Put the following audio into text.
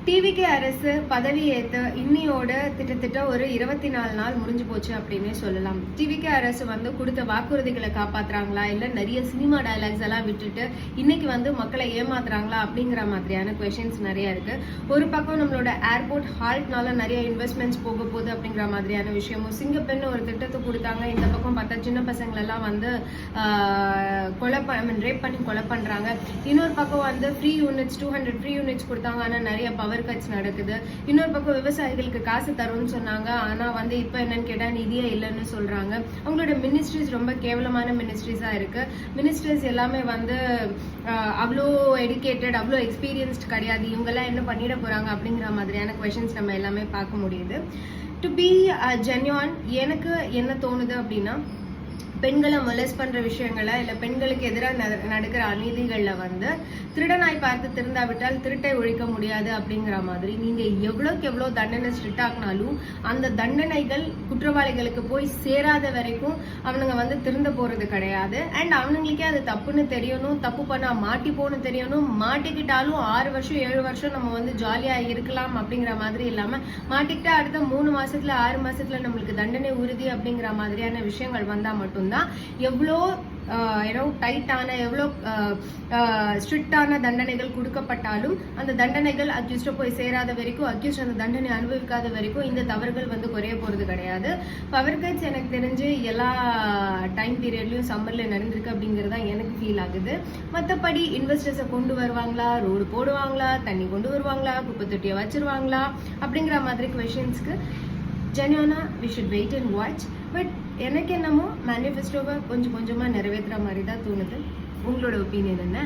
TVK அரசு பதவி ஏற்று இன்னியோட கிட்டத்தட்ட ஒரு 24 நாள் முடிஞ்சு போச்சு அப்படின்னே சொல்லலாம். டிவிகே அரசு கொடுத்த வாக்குறுதிகளை காப்பாத்துறாங்களா இல்ல நிறைய சினிமா டயலாக்ஸ் எல்லாம் விட்டுட்டு இன்னைக்கு மக்களை ஏமாத்துறாங்களா அப்படிங்கிற மாதிரியான கொஸ்டின்ஸ் நிறைய இருக்கு. ஒரு பக்கம் நம்மளோட ஏர்போர்ட் ஹால்ட்னால நிறைய இன்வெஸ்ட்மெண்ட்ஸ் போக போகுது அப்படிங்கிற மாதிரியான விஷயமும், சிங்கப்பெண் ஒரு திட்டத்தை கொடுத்தாங்க, இந்த பக்கம் பார்த்தா சின்ன பசங்களை எல்லாம் ரேப் பண்ணி கொலை பண்றாங்க. இன்னொரு பக்கம் ஃப்ரீ யூனிட்ஸ் 200 ஃப்ரீ யூனிட்ஸ் கொடுத்தாங்க, ஆனா நிறைய பவர் கட்ஸ் நடக்குது. இன்னொரு பக்கம் விவசாயிகளுக்கு காசு தரும்னு சொன்னாங்க, ஆனா இப்ப என்னன்னு கேட்டா நிதியே இல்லைன்னு சொல்றாங்க. அவங்களோட மினிஸ்ட்ரிஸ் ரொம்ப கேவலமான மினிஸ்ட்ரிஸா இருக்கு. மினிஸ்டர்ஸ் எல்லாமே அவ்வளோ எடுக்கேட்டட், அவ்வளோ எக்ஸ்பீரியன்ஸ்ட் கிடையாது. இவங்கெல்லாம் என்ன பண்ணிட போறாங்க அப்படிங்கிற மாதிரியான கொஸ்டின்ஸ் நம்ம எல்லாமே பார்க்க முடியுது. டு பி ஜென்யூன், எனக்கு என்ன தோணுது அப்படின்னா, பெண்களை மொலஸ் பண்ற விஷயங்களை இல்ல பெண்களுக்கு எதிராக நடக்கிற அநீதிகள்ல திருடனாய் பார்த்து திருந்தாவிட்டால் திருட்டை ஒழிக்க முடியாது அப்படிங்கிற மாதிரி நீங்க எவ்வளவுக்கு எவ்வளவு தண்டனை ஸ்ட்ரிக்ட் ஆகினாலும் அந்த தண்டனைகள் குற்றவாளிகளுக்கு போய் சேராத வரைக்கும் அவனுங்க திருந்த போறது கிடையாது. அண்ட் அவனுங்களுக்கே அது தப்புன்னு தெரியணும், தப்பு பண்ணா மாட்டிப்போன்னு தெரியணும். மாட்டிக்கிட்டாலும் 6 வருஷம் 7 வருஷம் நம்ம ஜாலியா இருக்கலாம் அப்படிங்கிற மாதிரி இல்லாம மாட்டிக்கிட்டா அடுத்த 3 மாசத்துல 6 மாசத்துல நம்மளுக்கு தண்டனை உறுதி அப்படிங்கிற மாதிரியான விஷயங்கள் வந்தா மட்டும் எவ்வளோ டைட்டான எவ்வளோ ஸ்ட்ரிக்டான தண்டனைகள் கொடுக்கப்பட்டாலும் அந்த தண்டனைகள் அக்யூஸ்ட போய் சேராத வரைக்கும், அக்யூஸ்ட் அந்த தண்டனை அனுபவிக்காத வரைக்கும் இந்த தவறுகள் குறைய போறது கிடையாது. பவர் கட்ஸ் எனக்கு தெரிஞ்சு எல்லா டைம் பீரியட்லயும் சம்மர்ல நடந்திருக்கு அப்படிங்கறதா எனக்கு ஃபீல் ஆகுது. மற்றபடி இன்வெஸ்டர்ஸை கொண்டு வருவாங்களா, ரோடு போடுவாங்களா, தண்ணி கொண்டு வருவாங்களா, குப்பை தொட்டியை வச்சிருவாங்களா அப்படிங்கிற மாதிரி கொஸ்டின்ஸ்க்கு ஜென்யூனா we should wait and watch. But எனக்கு என்னமோ மேனிஃபெஸ்டோவை கொஞ்சம் கொஞ்சமா நிறைவேற்றுற மாதிரி தான் தோணுது. உங்களோட ஒப்பீனியன் என்ன?